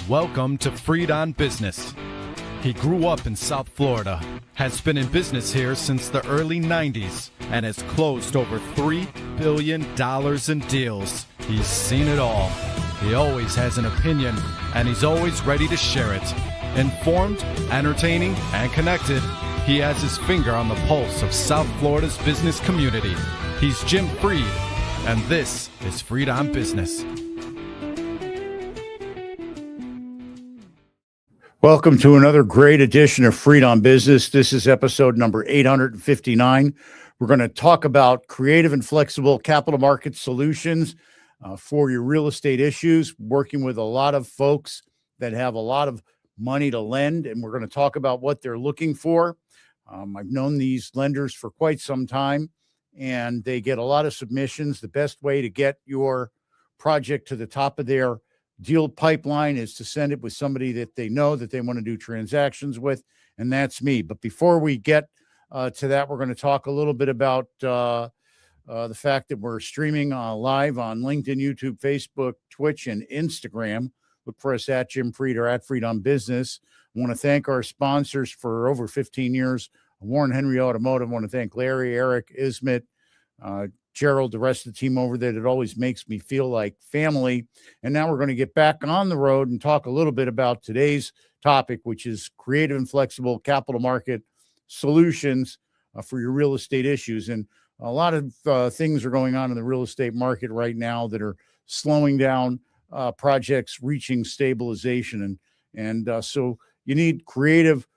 Welcome to Freed on Business. He grew up in South Florida, has been in business here since the early 90s, and has closed over $3 billion in deals. He's seen it all. He always has an opinion, and he's always ready to share it. Informed, entertaining, and connected, he has his finger on the pulse of South Florida's business community. He's Jim Freed, and this is Freed on Business. Welcome to another great edition of Freed on Business. This is episode number 859. We're going to talk about creative and flexible capital market solutions for your real estate issues, working with a lot of folks that have a lot of money to lend, and we're going to talk about what they're looking for. I've known these lenders for quite some time, and they get a lot of submissions. The best way to get your project to the top of their deal pipeline is to send it with somebody that they know that they want to do transactions with, and that's me. But before we get to that, we're going to talk a little bit about the fact that we're streaming live on LinkedIn, YouTube, Facebook, Twitch, and Instagram. Look for us at Jim Freed or at Freed on Business. I want to thank our sponsors for over 15 years, Warren Henry Automotive. I want to thank Larry, Eric, Ismet, Gerald, the rest of the team over there. That always makes me feel like family. And now we're going to get back on the road and talk a little bit about today's topic, which is creative and flexible capital market solutions for your real estate issues. And a lot of things are going on in the real estate market right now that are slowing down projects reaching stabilization. And so you need creative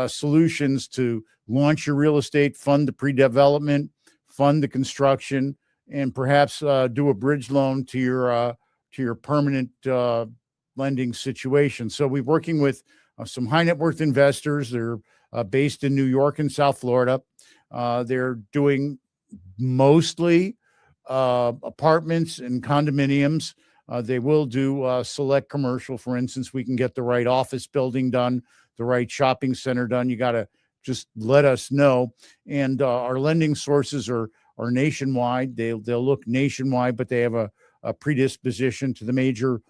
solutions to launch your real estate, fund the pre-development, fund the construction, and perhaps do a bridge loan to your permanent lending situation. So we're working with some high net worth investors. They're based in New York and South Florida. They're doing mostly apartments and condominiums. They will do select commercial. For instance, we can get the right office building done, the right shopping center done. You got to just let us know. And our lending sources are nationwide. They'll look nationwide, but they have a predisposition to the major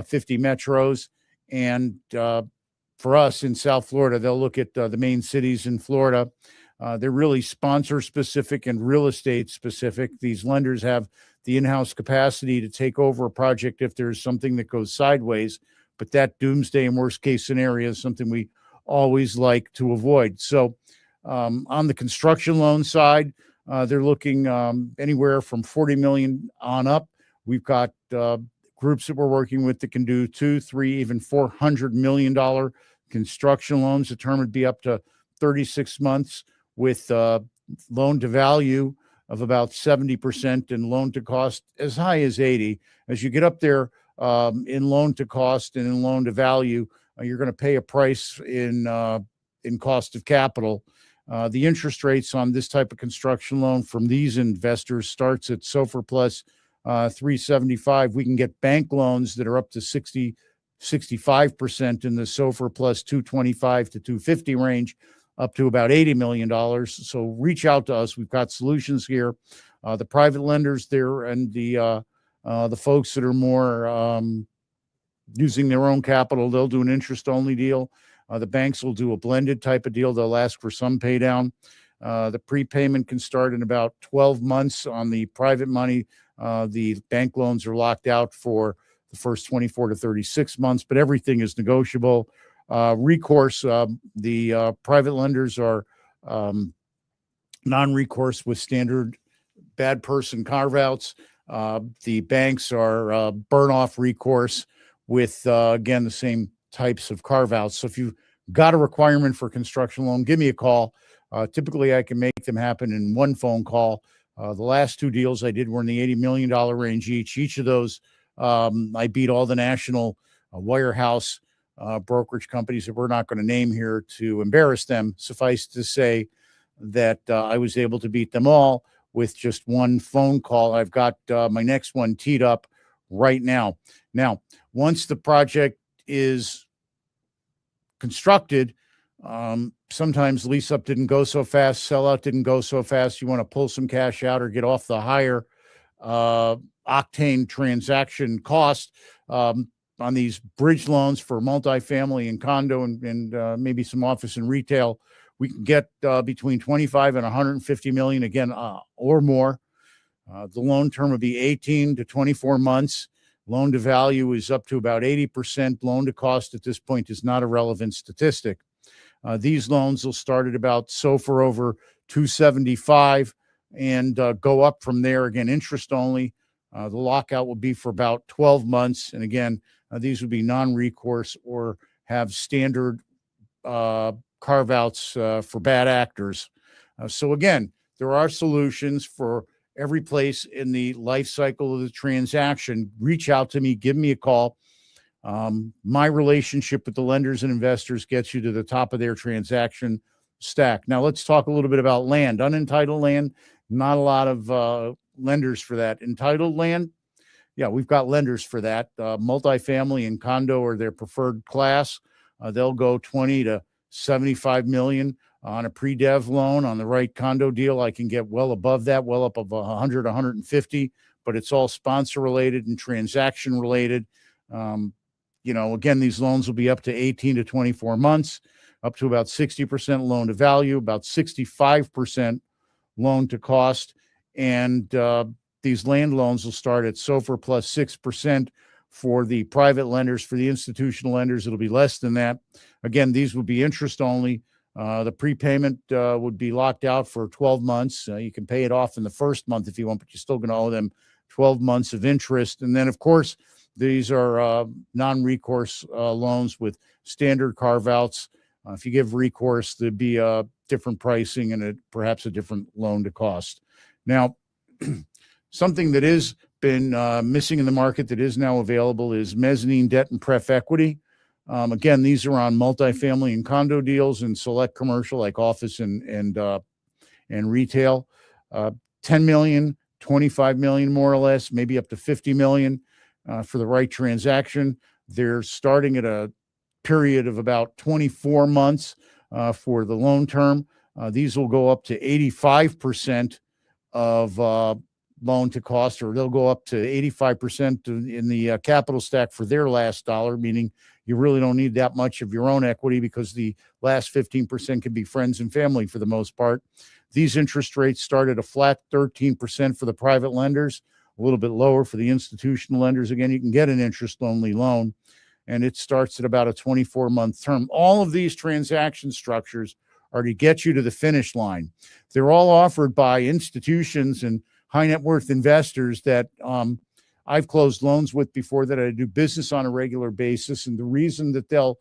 50 metros. And for us in South Florida, they'll look at the main cities in Florida. They're really sponsor specific and real estate specific. These lenders have the in-house capacity to take over a project if there's something that goes sideways, but that doomsday and worst case scenario is something we always like to avoid. So on the construction loan side, they're looking anywhere from 40 million on up. We've got groups that we're working with that can do $200, $300, even $400 million construction loans. The term would be up to 36 months with loan to value of about 70% and loan to cost as high as 80. As you get up there in loan to cost and in loan to value, you're going to pay a price in cost of capital. The interest rates on this type of construction loan from these investors starts at SOFR plus 375. We can get bank loans that are up to 65% in the SOFR plus 225 to 250 range, up to about $80 million. So reach out to us. We've got solutions here. The private lenders there and the folks that are more using their own capital, they'll do an interest-only deal. The banks will do a blended type of deal. They'll ask for some pay down. The prepayment can start in about 12 months on the private money. The bank loans are locked out for the first 24 to 36 months, but everything is negotiable. Recourse, the private lenders are non-recourse with standard bad person carve-outs. The banks are burn-off recourse with, again, the same types of carve-outs. So if you've got a requirement for a construction loan, give me a call. Typically, I can make them happen in one phone call. The last two deals I did were in the $80 million range each. Each of those, I beat all the national wirehouse brokerage companies that we're not going to name here to embarrass them. Suffice to say that I was able to beat them all with just one phone call. I've got my next one teed up right now. Now, once the project is constructed, sometimes lease up didn't go so fast, sellout didn't go so fast. You want to pull some cash out or get off the higher octane transaction cost. on these bridge loans for multifamily and condo and maybe some office and retail, we can get between 25 and 150 million again or more. The loan term would be 18 to 24 months. Loan to value is up to about 80%. Loan to cost at this point is not a relevant statistic. These loans will start at about SOFR over 275 and go up from there. Again, interest only. The lockout will be for about 12 months. And again, these would be non-recourse or have standard carve-outs for bad actors. So again, there are solutions for every place in the life cycle of the transaction. Reach out to me, give me a call. My relationship with the lenders and investors gets you to the top of their transaction stack. Now let's talk a little bit about land. Unentitled land, not a lot of lenders for that. Entitled land, yeah, we've got lenders for that. Multifamily and condo are their preferred class. They'll go 20 to 75 million on a pre-dev loan. On the right condo deal, I can get well above that, well up of 100, 150, but it's all sponsor related and transaction related. Again, these loans will be up to 18 to 24 months, up to about 60% loan to value, about 65% loan to cost. And these land loans will start at SOFR plus 6% for the private lenders. For the institutional lenders, it'll be less than that. Again, these would be interest only. The prepayment would be locked out for 12 months. You can pay it off in the first month if you want, but you're still going to owe them 12 months of interest. And then, of course, these are non-recourse loans with standard carve-outs. If you give recourse, there'd be different pricing and perhaps a different loan to cost. Now, something that has been missing in the market that is now available is mezzanine debt and pref equity. Again, these are on multifamily and condo deals and select commercial like office and retail. 10 million, 25 million more or less, maybe up to 50 million for the right transaction. They're starting at a period of about 24 months for the loan term. These will go up to 85% of loan to cost, or they'll go up to 85% in the capital stack for their last dollar, meaning you really don't need that much of your own equity because the last 15% can be friends and family for the most part. These interest rates start at a flat 13% for the private lenders, a little bit lower for the institutional lenders. Again, you can get an interest-only loan, and it starts at about a 24-month term. All of these transaction structures are to get you to the finish line. They're all offered by institutions and high net worth investors that I've closed loans with before, that I do business on a regular basis. And the reason that they'll,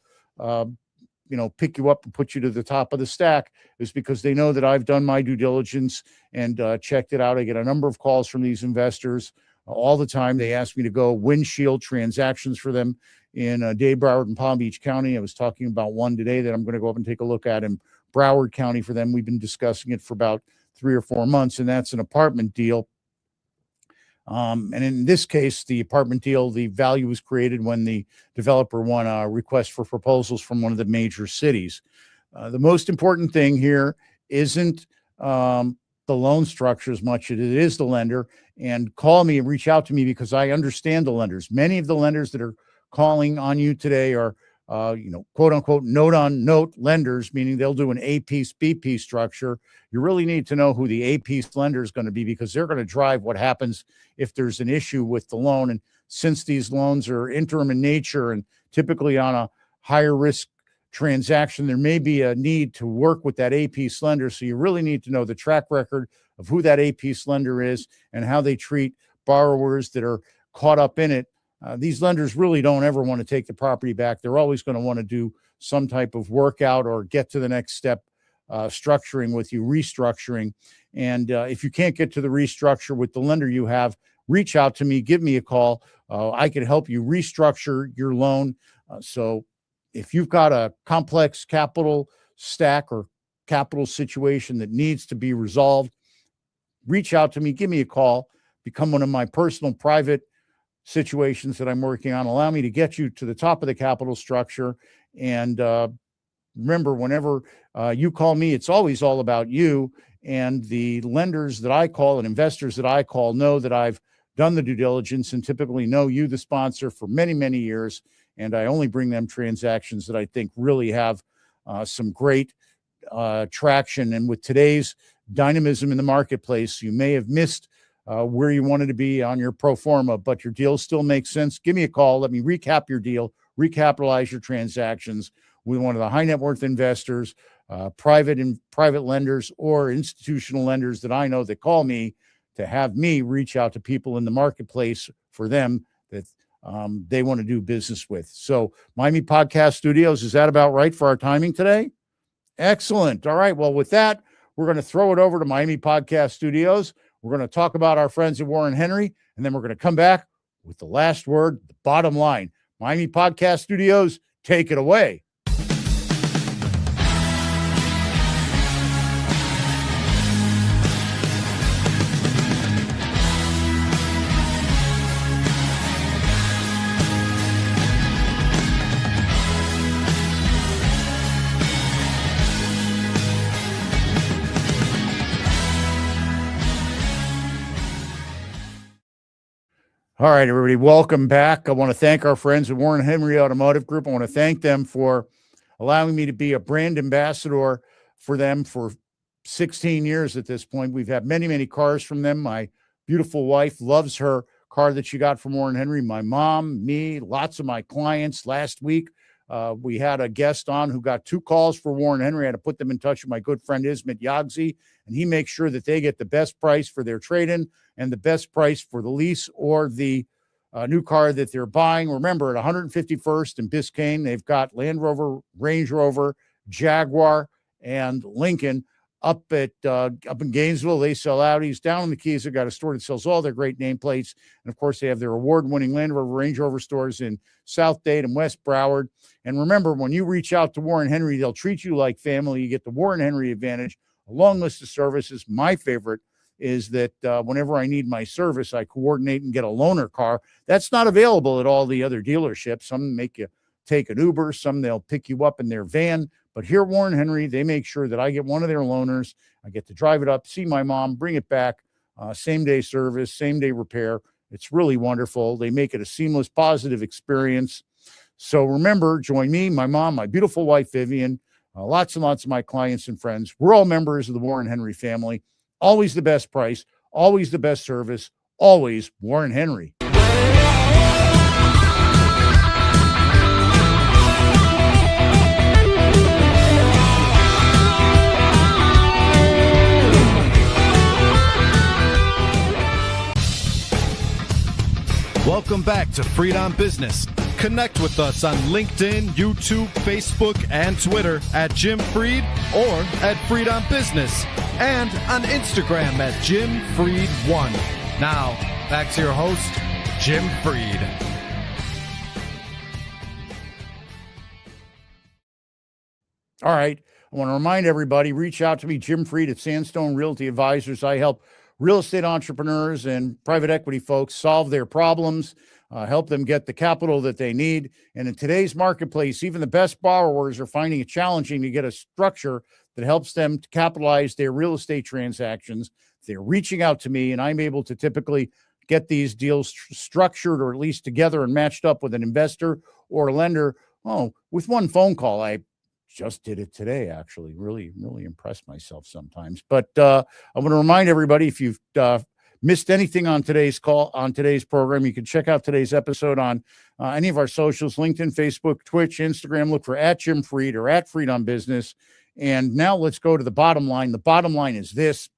pick you up and put you to the top of the stack is because they know that I've done my due diligence and checked it out. I get a number of calls from these investors all the time. They ask me to go windshield transactions for them in Dade, Broward, and Palm Beach County. I was talking about one today that I'm going to go up and take a look at in Broward County for them. We've been discussing it for about 3 or 4 months, and that's an apartment deal. And in this case, the apartment deal, the value was created when the developer won a request for proposals from one of the major cities. The most important thing here isn't the loan structure as much as it is the lender. And call me and reach out to me because I understand the lenders. Many of the lenders that are calling on you today are quote unquote note on note lenders, meaning they'll do an A piece, B piece structure. You really need to know who the A piece lender is going to be because they're going to drive what happens if there's an issue with the loan. And since these loans are interim in nature and typically on a higher risk transaction, there may be a need to work with that A piece lender. So you really need to know the track record of who that A piece lender is and how they treat borrowers that are caught up in it. These lenders really don't ever want to take the property back. They're always going to want to do some type of workout or get to the next step, structuring with you, restructuring. And if you can't get to the restructure with the lender you have, reach out to me, give me a call. I can help you restructure your loan. So if you've got a complex capital stack or capital situation that needs to be resolved, reach out to me, give me a call, become one of my personal private situations that I'm working on. Allow me to get you to the top of the capital structure. And remember, whenever you call me, it's always all about you. And the lenders that I call and investors that I call know that I've done the due diligence, and typically know you, the sponsor, for many, many years. And I only bring them transactions that I think really have some great traction. And with today's dynamism in the marketplace, you may have missed where you wanted to be on your pro forma, but your deal still makes sense. Give me a call. Let me recap your deal, recapitalize your transactions with one of the high net worth investors, private lenders, or institutional lenders that I know that call me to have me reach out to people in the marketplace for them that they want to do business with. So Miami Podcast Studios, is that about right for our timing today? Excellent. All right. Well, with that, we're going to throw it over to Miami Podcast Studios. We're going to talk about our friends at Warren Henry, and then we're going to come back with the last word, the bottom line. Miami Podcast Studios, take it away. All right, everybody, welcome back. I want to thank our friends at Warren Henry Automotive Group. I want to thank them for allowing me to be a brand ambassador for them for 16 years at this point. We've had many, many cars from them. My beautiful wife loves her car that she got from Warren Henry. My mom, me, lots of my clients. Last week, we had a guest on who got 2 calls for Warren Henry. I had to put them in touch with my good friend Ismet Yagzi, and he makes sure that they get the best price for their trade-in and the best price for the lease or the new car that they're buying. Remember, at 151st and Biscayne, they've got Land Rover, Range Rover, Jaguar, and Lincoln. Up in Gainesville, they sell Audis. Down in the Keys, they've got a store that sells all their great nameplates. And, of course, they have their award-winning Land Rover, Range Rover stores in South Dade and West Broward. And remember, when you reach out to Warren Henry, they'll treat you like family. You get the Warren Henry advantage, a long list of services. My favorite is that whenever I need my service, I coordinate and get a loaner car. That's not available at all the other dealerships. Some make you take an Uber, some they'll pick you up in their van. But here at Warren Henry, they make sure that I get one of their loaners. I get to drive it up, see my mom, bring it back, same-day service, same-day repair. It's really wonderful. They make it a seamless, positive experience. So remember, join me, my mom, my beautiful wife, Vivian, lots and lots of my clients and friends. We're all members of the Warren Henry family. Always the best price, always the best service, always Warren Henry. Welcome back to Freedom Business. Connect with us on LinkedIn, YouTube, Facebook, and Twitter at Jim Freed or at Freedom Business, and on Instagram at Jim Freed1. Now, back to your host, Jim Freed. All right. I want to remind everybody, reach out to me, Jim Freed at Sandstone Realty Advisors. I help real estate entrepreneurs and private equity folks solve their problems, help them get the capital that they need. And in today's marketplace, even the best borrowers are finding it challenging to get a structure that helps them to capitalize their real estate transactions. They're reaching out to me, and I'm able to typically get these deals structured or at least together and matched up with an investor or a lender. Oh, with one phone call. I just did it today, actually. Really impressed myself sometimes. But I want to remind everybody, if you've missed anything on today's call, on today's program, you can check out today's episode on any of our socials, LinkedIn, Facebook, Twitch, Instagram. Look for at Jim Freed or at Freed on Business. And now let's go to the bottom line. The bottom line is this.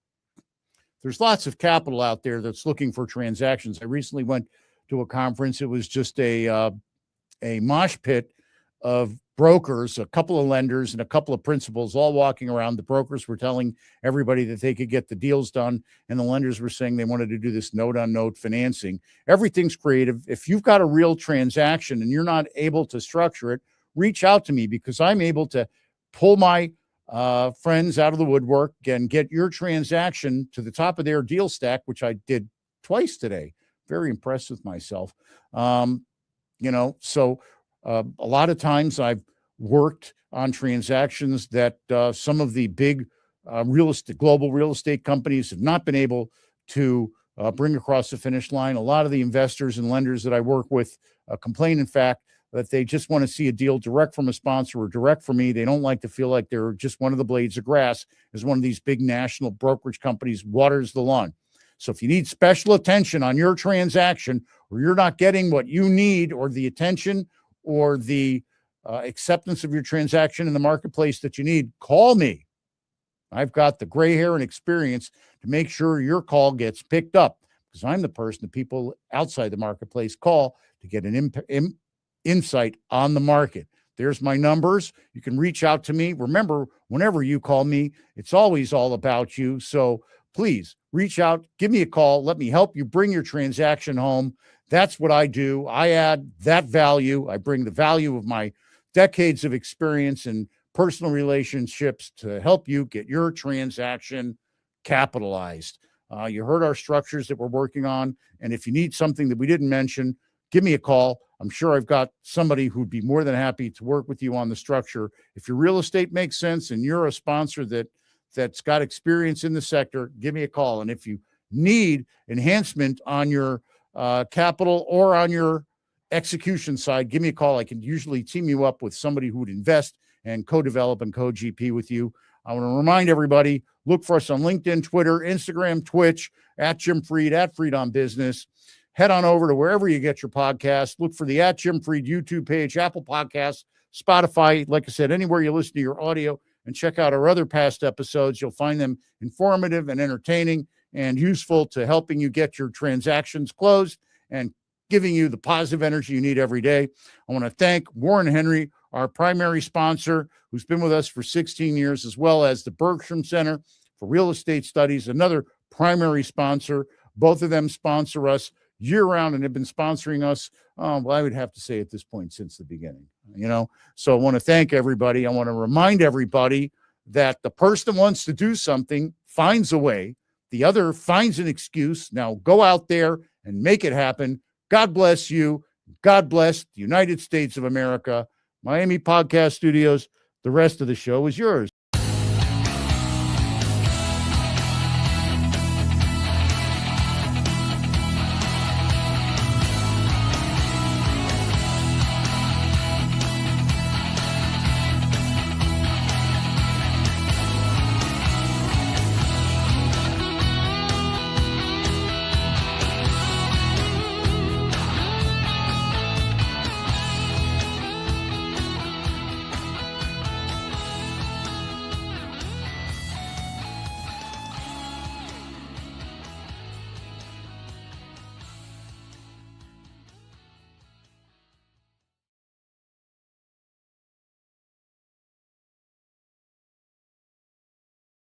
There's lots of capital out there that's looking for transactions. I recently went to a conference. It was just a mosh pit of brokers, a couple of lenders, and a couple of principals all walking around. The brokers were telling everybody that they could get the deals done, and the lenders were saying they wanted to do this note-on-note financing. Everything's creative. If you've got a real transaction and you're not able to structure it, reach out to me, because I'm able to pull my friends out of the woodwork and get your transaction to the top of their deal stack, which I did twice today. Very impressed with myself. So a lot of times I've worked on transactions that some of the big global real estate companies have not been able to bring across the finish line. A lot of the investors and lenders that I work with complain, in fact, that they just want to see a deal direct from a sponsor or direct from me. They don't like to feel like they're just one of the blades of grass as one of these big national brokerage companies waters the lawn. So if you need special attention on your transaction, or you're not getting what you need, or the attention or the acceptance of your transaction in the marketplace that you need, call me. I've got the gray hair and experience to make sure your call gets picked up, because I'm the person that people outside the marketplace call to get an insight on the market. There's my numbers. You can reach out to me. Remember, whenever you call me, it's always all about you. So please reach out, give me a call. Let me help you bring your transaction home. That's what I do. I add that value. I bring the value of my decades of experience and personal relationships to help you get your transaction capitalized. You heard our structures that we're working on. And if you need something that we didn't mention, give me a call. I'm sure I've got somebody who'd be more than happy to work with you on the structure. If your real estate makes sense and you're a sponsor that's got experience in the sector, give me a call. And if you need enhancement on your capital or on your execution side, give me a call. I can usually team you up with somebody who would invest and co-develop and co-GP with you. I want to remind everybody, look for us on LinkedIn, Twitter, Instagram, Twitch, at Jim Fried, at Fried on Business. Head on over to wherever you get your podcast. Look for the at Jim Fried YouTube page, Apple Podcasts, Spotify. Like I said, anywhere you listen to your audio, and check out our other past episodes. You'll find them informative and entertaining and useful to helping you get your transactions closed and giving you the positive energy you need every day. I want to thank Warren Henry, our primary sponsor, who's been with us for 16 years, as well as the Bergstrom Center for Real Estate Studies, another primary sponsor. Both of them sponsor us year-round and have been sponsoring us, well, I would have to say at this point since the beginning, So I want to thank everybody. I want to remind everybody that the person that wants to do something finds a way. The other finds an excuse. Now go out there and make it happen. God bless you. God bless the United States of America. Miami Podcast Studios. The rest of the show is yours.